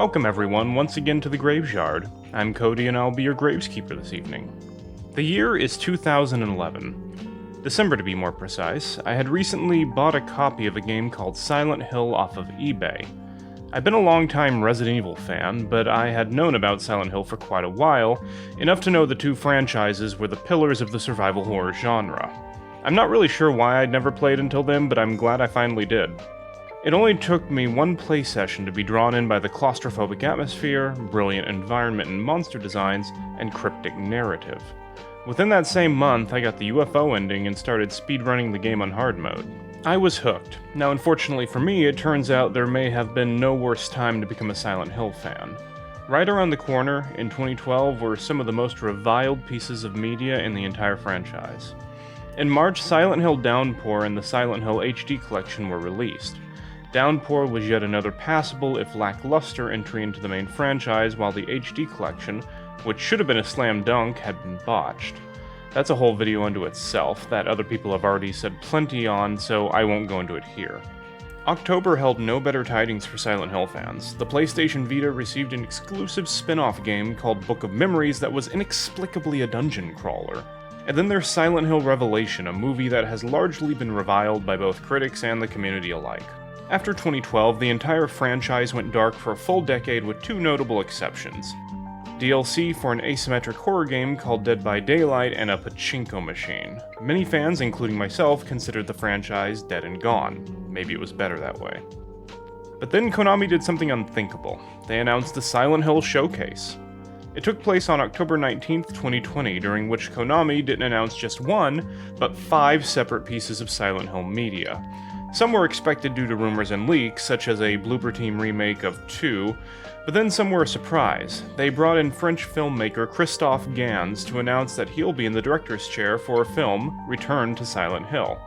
Welcome everyone once again to the Graveyard. I'm Cody and I'll be your graveskeeper this evening. The year is 2011. December to be more precise. I had recently bought a copy of a game called Silent Hill off of eBay. I've been a long-time Resident Evil fan, but I had known about Silent Hill for quite a while, enough to know the two franchises were the pillars of the survival horror genre. I'm not really sure why I'd never played until then, but I'm glad I finally did. It only took me one play session to be drawn in by the claustrophobic atmosphere, brilliant environment and monster designs, and cryptic narrative. Within that same month, I got the UFO ending and started speedrunning the game on hard mode. I was hooked. Now unfortunately for me, it turns out there may have been no worse time to become a Silent Hill fan. Right around the corner, in 2012, were some of the most reviled pieces of media in the entire franchise. In March, Silent Hill Downpour and the Silent Hill HD collection were released. Downpour was yet another passable, if lackluster, entry into the main franchise, while the HD collection, which should have been a slam dunk, had been botched. That's a whole video unto itself that other people have already said plenty on, so I won't go into it here. October held no better tidings for Silent Hill fans. The PlayStation Vita received an exclusive spin-off game called Book of Memories that was inexplicably a dungeon crawler. And then there's Silent Hill Revelation, a movie that has largely been reviled by both critics and the community alike. After 2012, the entire franchise went dark for a full decade with two notable exceptions. DLC for an asymmetric horror game called Dead by Daylight and a pachinko machine. Many fans, including myself, considered the franchise dead and gone. Maybe it was better that way. But then Konami did something unthinkable. They announced the Silent Hill Showcase. It took place on October 19th, 2020, during which Konami didn't announce just one, but 5 separate pieces of Silent Hill media. Some were expected due to rumors and leaks, such as a Bloober Team remake of 2, but then some were a surprise. They brought in French filmmaker Christophe Gans to announce that he'll be in the director's chair for a film, Return to Silent Hill.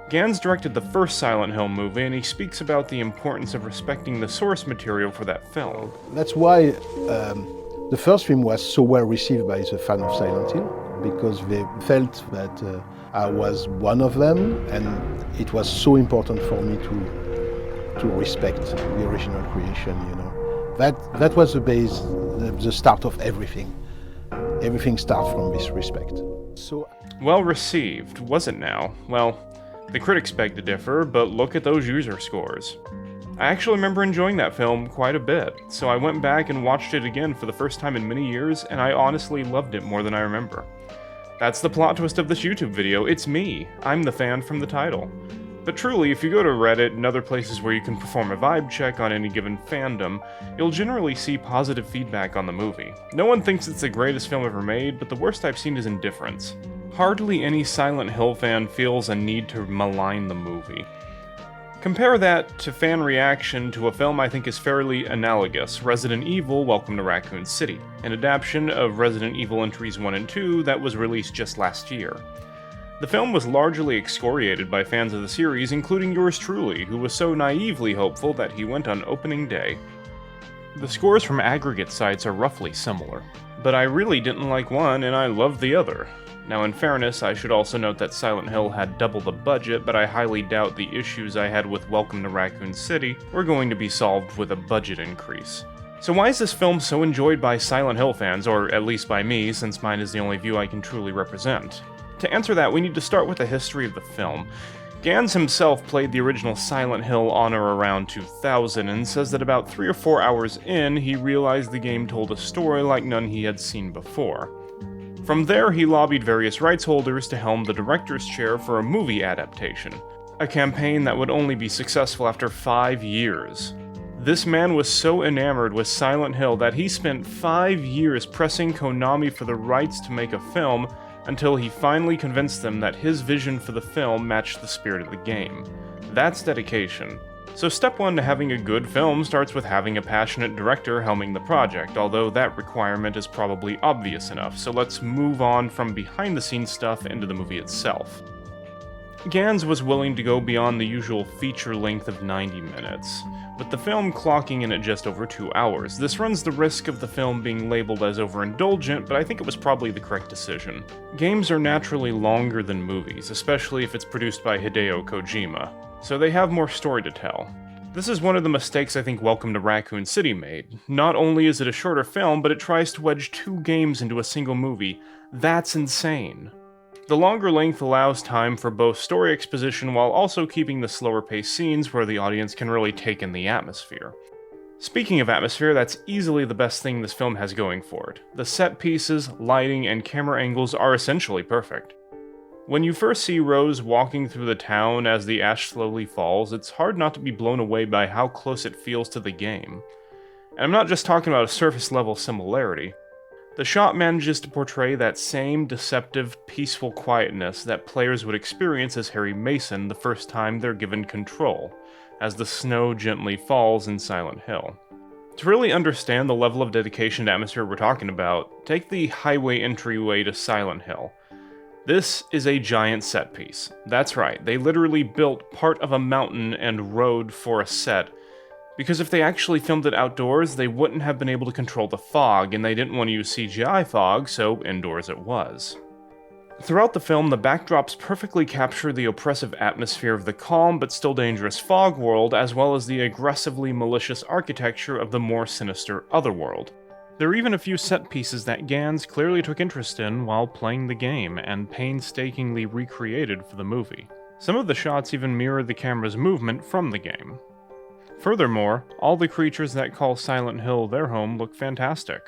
Gans directed the first Silent Hill movie, and he speaks about the importance of respecting the source material for that film. That's why the first film was so well received by the fans of Silent Hill, because they felt that I was one of them, and it was so important for me to respect the original creation, you know. That was the base, the start of everything. Everything starts from this respect. So, well received, was it now? Well, the critics beg to differ, but look at those user scores. I actually remember enjoying that film quite a bit, so I went back and watched it again for the first time in many years, and I honestly loved it more than I remember. That's the plot twist of this YouTube video. It's me. I'm the fan from the title. But truly, if you go to Reddit and other places where you can perform a vibe check on any given fandom, you'll generally see positive feedback on the movie. No one thinks it's the greatest film ever made, but the worst I've seen is indifference. Hardly any Silent Hill fan feels a need to malign the movie. Compare that to fan reaction to a film I think is fairly analogous, Resident Evil: Welcome to Raccoon City, an adaptation of Resident Evil Entries 1 and 2 that was released just last year. The film was largely excoriated by fans of the series, including yours truly, who was so naively hopeful that he went on opening day. The scores from aggregate sites are roughly similar, but I really didn't like one and I loved the other. Now in fairness, I should also note that Silent Hill had double the budget, but I highly doubt the issues I had with Welcome to Raccoon City were going to be solved with a budget increase. So why is this film so enjoyed by Silent Hill fans, or at least by me, since mine is the only view I can truly represent? To answer that, we need to start with the history of the film. Gans himself played the original Silent Hill on or around 2000 and says that about 3 or 4 hours in, he realized the game told a story like none he had seen before. From there, he lobbied various rights holders to helm the director's chair for a movie adaptation, a campaign that would only be successful after 5 years. This man was so enamored with Silent Hill that he spent 5 years pressing Konami for the rights to make a film until he finally convinced them that his vision for the film matched the spirit of the game. That's dedication. So step 1 to having a good film starts with having a passionate director helming the project, although that requirement is probably obvious enough, so let's move on from behind-the-scenes stuff into the movie itself. Gans was willing to go beyond the usual feature length of 90 minutes, with the film clocking in at just over 2 hours. This runs the risk of the film being labeled as overindulgent, but I think it was probably the correct decision. Games are naturally longer than movies, especially if it's produced by Hideo Kojima, so they have more story to tell. This is one of the mistakes I think Welcome to Raccoon City made. Not only is it a shorter film, but it tries to wedge 2 games into a single movie. That's insane. The longer length allows time for both story exposition while also keeping the slower paced scenes where the audience can really take in the atmosphere. Speaking of atmosphere, that's easily the best thing this film has going for it. The set pieces, lighting, and camera angles are essentially perfect. When you first see Rose walking through the town as the ash slowly falls, it's hard not to be blown away by how close it feels to the game. And I'm not just talking about a surface level similarity. The shot manages to portray that same deceptive, peaceful quietness that players would experience as Harry Mason the first time they're given control, as the snow gently falls in Silent Hill. To really understand the level of dedication to atmosphere we're talking about, take the highway entryway to Silent Hill. This is a giant set piece. That's right, they literally built part of a mountain and road for a set, because if they actually filmed it outdoors, they wouldn't have been able to control the fog, and they didn't want to use CGI fog, so indoors it was. Throughout the film, the backdrops perfectly capture the oppressive atmosphere of the calm but still dangerous fog world, as well as the aggressively malicious architecture of the more sinister otherworld. There are even a few set pieces that Gans clearly took interest in while playing the game, and painstakingly recreated for the movie. Some of the shots even mirror the camera's movement from the game. Furthermore, all the creatures that call Silent Hill their home look fantastic.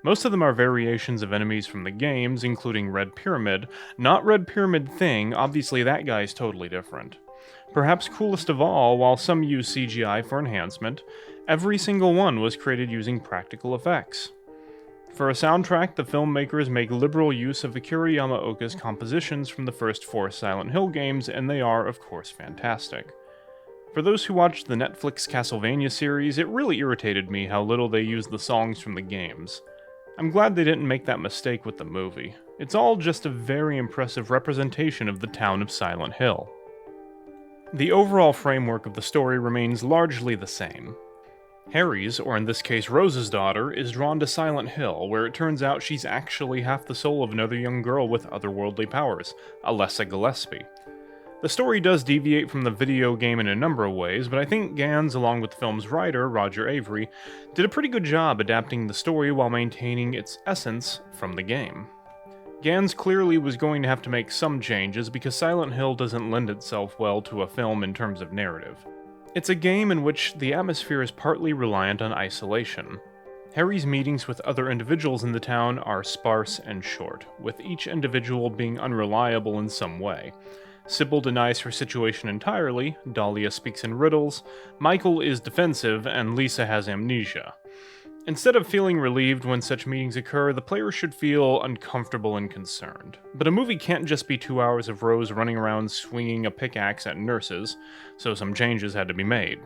Most of them are variations of enemies from the games, including Red Pyramid. Not Red Pyramid Thing, obviously that guy's totally different. Perhaps coolest of all, while some use CGI for enhancement, every single one was created using practical effects. For a soundtrack, the filmmakers make liberal use of Akira Yamaoka's compositions from the first 4 Silent Hill games, and they are, of course, fantastic. For those who watched the Netflix Castlevania series, it really irritated me how little they used the songs from the games. I'm glad they didn't make that mistake with the movie. It's all just a very impressive representation of the town of Silent Hill. The overall framework of the story remains largely the same. Harry's, or in this case Rose's daughter, is drawn to Silent Hill, where it turns out she's actually half the soul of another young girl with otherworldly powers, Alessa Gillespie. The story does deviate from the video game in a number of ways, but I think Gans, along with the film's writer, Roger Avery, did a pretty good job adapting the story while maintaining its essence from the game. Gans clearly was going to have to make some changes because Silent Hill doesn't lend itself well to a film in terms of narrative. It's a game in which the atmosphere is partly reliant on isolation. Harry's meetings with other individuals in the town are sparse and short, with each individual being unreliable in some way. Sybil denies her situation entirely, Dahlia speaks in riddles, Michael is defensive, and Lisa has amnesia. Instead of feeling relieved when such meetings occur, the player should feel uncomfortable and concerned. But a movie can't just be 2 hours of Rose running around swinging a pickaxe at nurses, so some changes had to be made.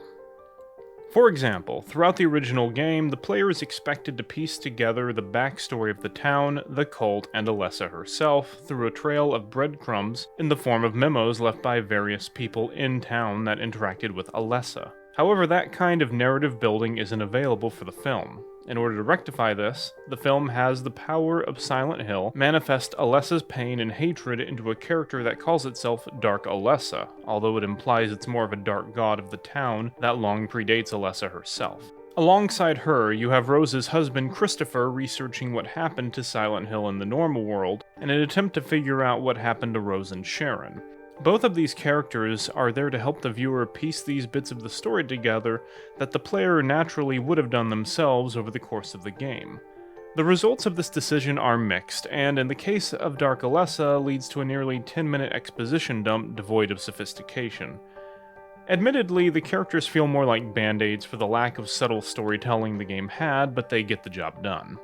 For example, throughout the original game, the player is expected to piece together the backstory of the town, the cult, and Alessa herself through a trail of breadcrumbs in the form of memos left by various people in town that interacted with Alessa. However, that kind of narrative building isn't available for the film. In order to rectify this, the film has the power of Silent Hill manifest Alessa's pain and hatred into a character that calls itself Dark Alessa, although it implies it's more of a dark god of the town that long predates Alessa herself. Alongside her, you have Rose's husband Christopher researching what happened to Silent Hill in the normal world in an attempt to figure out what happened to Rose and Sharon. Both of these characters are there to help the viewer piece these bits of the story together that the player naturally would have done themselves over the course of the game. The results of this decision are mixed, and in the case of Dark Alessa, leads to a nearly 10-minute exposition dump devoid of sophistication. Admittedly, the characters feel more like band-aids for the lack of subtle storytelling the game had, but they get the job done.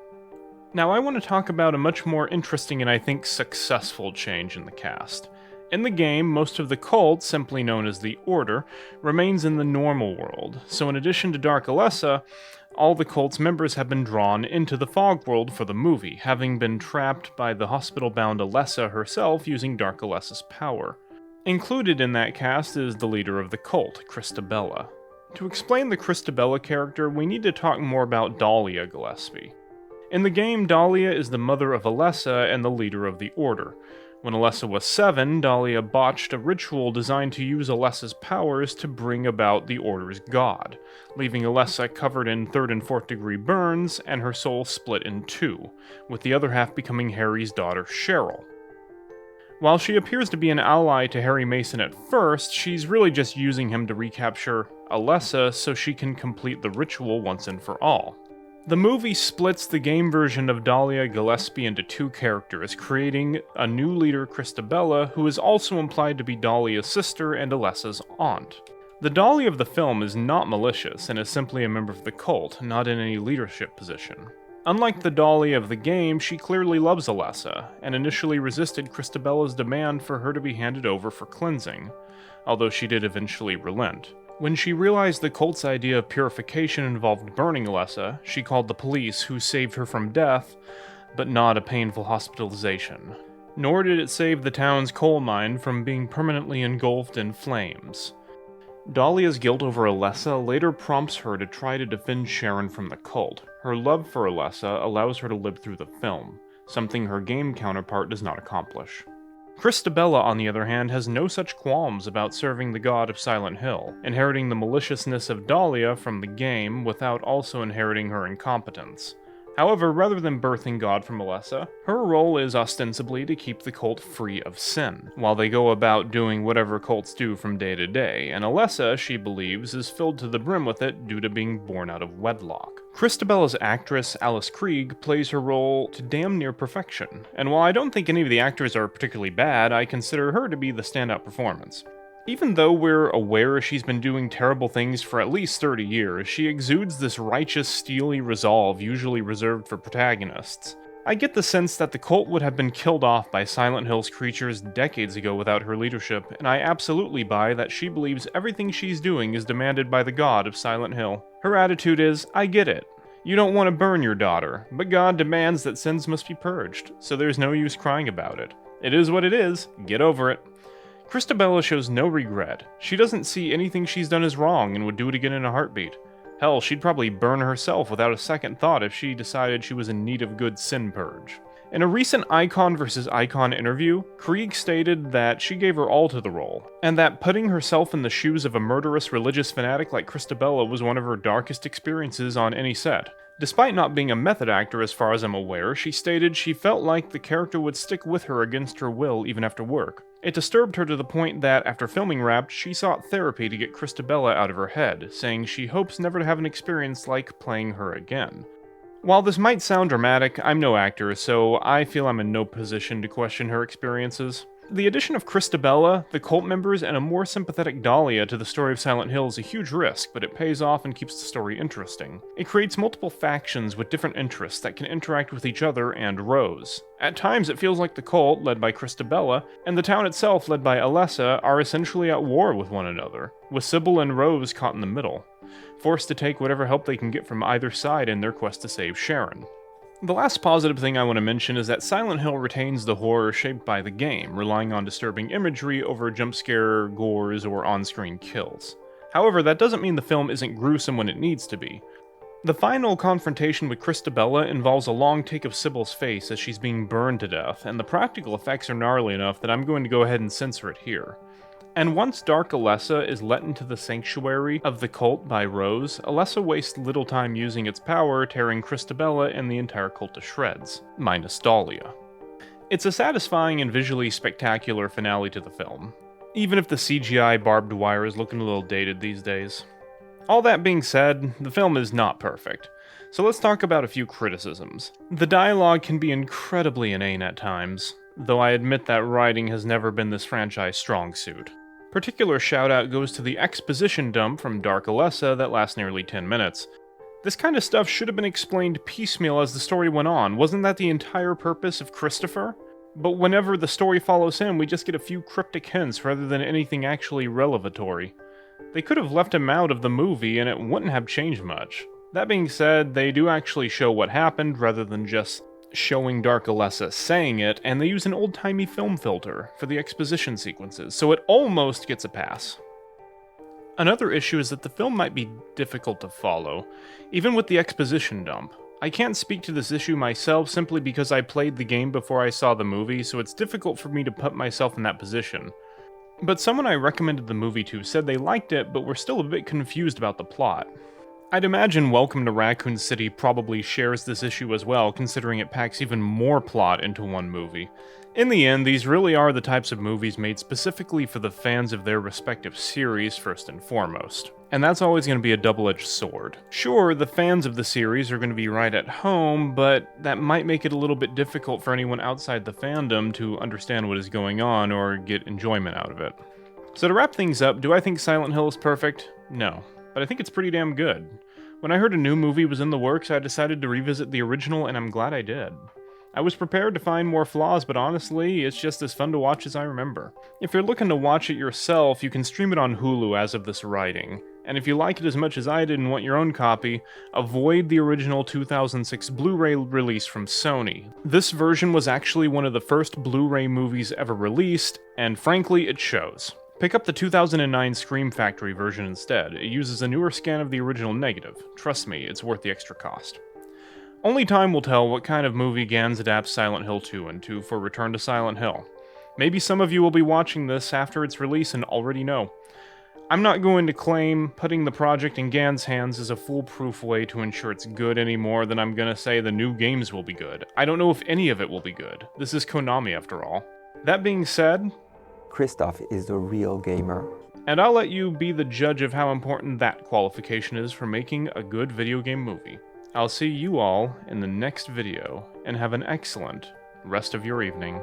Now I want to talk about a much more interesting and I think successful change in the cast. In the game, most of the cult, simply known as the Order, remains in the normal world, so in addition to Dark Alessa, all the cult's members have been drawn into the fog world for the movie, having been trapped by the hospital-bound Alessa herself using Dark Alessa's power. Included in that cast is the leader of the cult, Christabella. To explain the Christabella character, we need to talk more about Dahlia Gillespie. In the game, Dahlia is the mother of Alessa and the leader of the Order. When Alessa was 7, Dahlia botched a ritual designed to use Alessa's powers to bring about the Order's god, leaving Alessa covered in 3rd and 4th degree burns and her soul split in two, with the other half becoming Harry's daughter Cheryl. While she appears to be an ally to Harry Mason at first, she's really just using him to recapture Alessa so she can complete the ritual once and for all. The movie splits the game version of Dahlia Gillespie into two characters, creating a new leader, Christabella, who is also implied to be Dahlia's sister and Alessa's aunt. The Dahlia of the film is not malicious and is simply a member of the cult, not in any leadership position. Unlike the Dahlia of the game, she clearly loves Alessa, and initially resisted Christabella's demand for her to be handed over for cleansing, although she did eventually relent. When she realized the cult's idea of purification involved burning Alessa, she called the police, who saved her from death, but not a painful hospitalization. Nor did it save the town's coal mine from being permanently engulfed in flames. Dahlia's guilt over Alessa later prompts her to try to defend Sharon from the cult. Her love for Alessa allows her to live through the film, something her game counterpart does not accomplish. Christabella, on the other hand, has no such qualms about serving the god of Silent Hill, inheriting the maliciousness of Dahlia from the game without also inheriting her incompetence. However, rather than birthing God from Alessa, her role is ostensibly to keep the cult free of sin, while they go about doing whatever cults do from day to day, and Alessa, she believes, is filled to the brim with it due to being born out of wedlock. Christabella's actress, Alice Krieg, plays her role to damn near perfection, and while I don't think any of the actors are particularly bad, I consider her to be the standout performance. Even though we're aware she's been doing terrible things for at least 30 years, she exudes this righteous, steely resolve usually reserved for protagonists. I get the sense that the cult would have been killed off by Silent Hill's creatures decades ago without her leadership, and I absolutely buy that she believes everything she's doing is demanded by the god of Silent Hill. Her attitude is, I get it. You don't want to burn your daughter, but God demands that sins must be purged, so there's no use crying about it. It is what it is, get over it. Christabella shows no regret. She doesn't see anything she's done as wrong and would do it again in a heartbeat. Hell, she'd probably burn herself without a second thought if she decided she was in need of good sin purge. In a recent Icon vs. Icon interview, Krieg stated that she gave her all to the role, and that putting herself in the shoes of a murderous religious fanatic like Christabella was one of her darkest experiences on any set. Despite not being a method actor as far as I'm aware, she stated she felt like the character would stick with her against her will even after work. It disturbed her to the point that, after filming Wrapped, she sought therapy to get Christabella out of her head, saying she hopes never to have an experience like playing her again. While this might sound dramatic, I'm no actor, so I feel I'm in no position to question her experiences. The addition of Christabella, the cult members, and a more sympathetic Dahlia to the story of Silent Hill is a huge risk, but it pays off and keeps the story interesting. It creates multiple factions with different interests that can interact with each other and Rose. At times it feels like the cult, led by Christabella, and the town itself, led by Alessa, are essentially at war with one another, with Sybil and Rose caught in the middle, forced to take whatever help they can get from either side in their quest to save Sharon. The last positive thing I want to mention is that Silent Hill retains the horror shaped by the game, relying on disturbing imagery over jump scare, gores, or on-screen kills. However, that doesn't mean the film isn't gruesome when it needs to be. The final confrontation with Christabella involves a long take of Sybil's face as she's being burned to death, and the practical effects are gnarly enough that I'm going to go ahead and censor it here. And once Dark Alessa is let into the sanctuary of the cult by Rose, Alessa wastes little time using its power, tearing Christabella and the entire cult to shreds, minus Dahlia. It's a satisfying and visually spectacular finale to the film, even if the CGI barbed wire is looking a little dated these days. All that being said, the film is not perfect, so let's talk about a few criticisms. The dialogue can be incredibly inane at times, though I admit that writing has never been this franchise's strong suit. Particular shout out goes to the exposition dump from Dark Alessa that lasts nearly 10 minutes. This kind of stuff should have been explained piecemeal as the story went on. Wasn't that the entire purpose of Christopher? But whenever the story follows him, we just get a few cryptic hints rather than anything actually revelatory. They could have left him out of the movie and it wouldn't have changed much. That being said, they do actually show what happened rather than just showing Dark Alessa saying it, and they use an old-timey film filter for the exposition sequences, so it almost gets a pass. Another issue is that the film might be difficult to follow, even with the exposition dump. I can't speak to this issue myself simply because I played the game before I saw the movie, so it's difficult for me to put myself in that position. But someone I recommended the movie to said they liked it, but were still a bit confused about the plot. I'd imagine Welcome to Raccoon City probably shares this issue as well, considering it packs even more plot into one movie. In the end, these really are the types of movies made specifically for the fans of their respective series first and foremost. And that's always going to be a double-edged sword. Sure, the fans of the series are going to be right at home, but that might make it a little bit difficult for anyone outside the fandom to understand what is going on or get enjoyment out of it. So to wrap things up, do I think Silent Hill is perfect? No. But I think it's pretty damn good. When I heard a new movie was in the works, I decided to revisit the original, and I'm glad I did. I was prepared to find more flaws, but honestly, it's just as fun to watch as I remember. If you're looking to watch it yourself, you can stream it on Hulu as of this writing. And if you like it as much as I did and want your own copy, avoid the original 2006 Blu-ray release from Sony. This version was actually one of the first Blu-ray movies ever released, and frankly, it shows. Pick up the 2009 Scream Factory version instead. It uses a newer scan of the original negative. Trust me, it's worth the extra cost. Only time will tell what kind of movie Gans adapts Silent Hill 2 into for Return to Silent Hill. Maybe some of you will be watching this after its release and already know. I'm not going to claim putting the project in Gans' hands is a foolproof way to ensure it's good any more than I'm gonna say the new games will be good. I don't know if any of it will be good. This is Konami after all. That being said, Christoph is the real gamer. And I'll let you be the judge of how important that qualification is for making a good video game movie. I'll see you all in the next video, and have an excellent rest of your evening.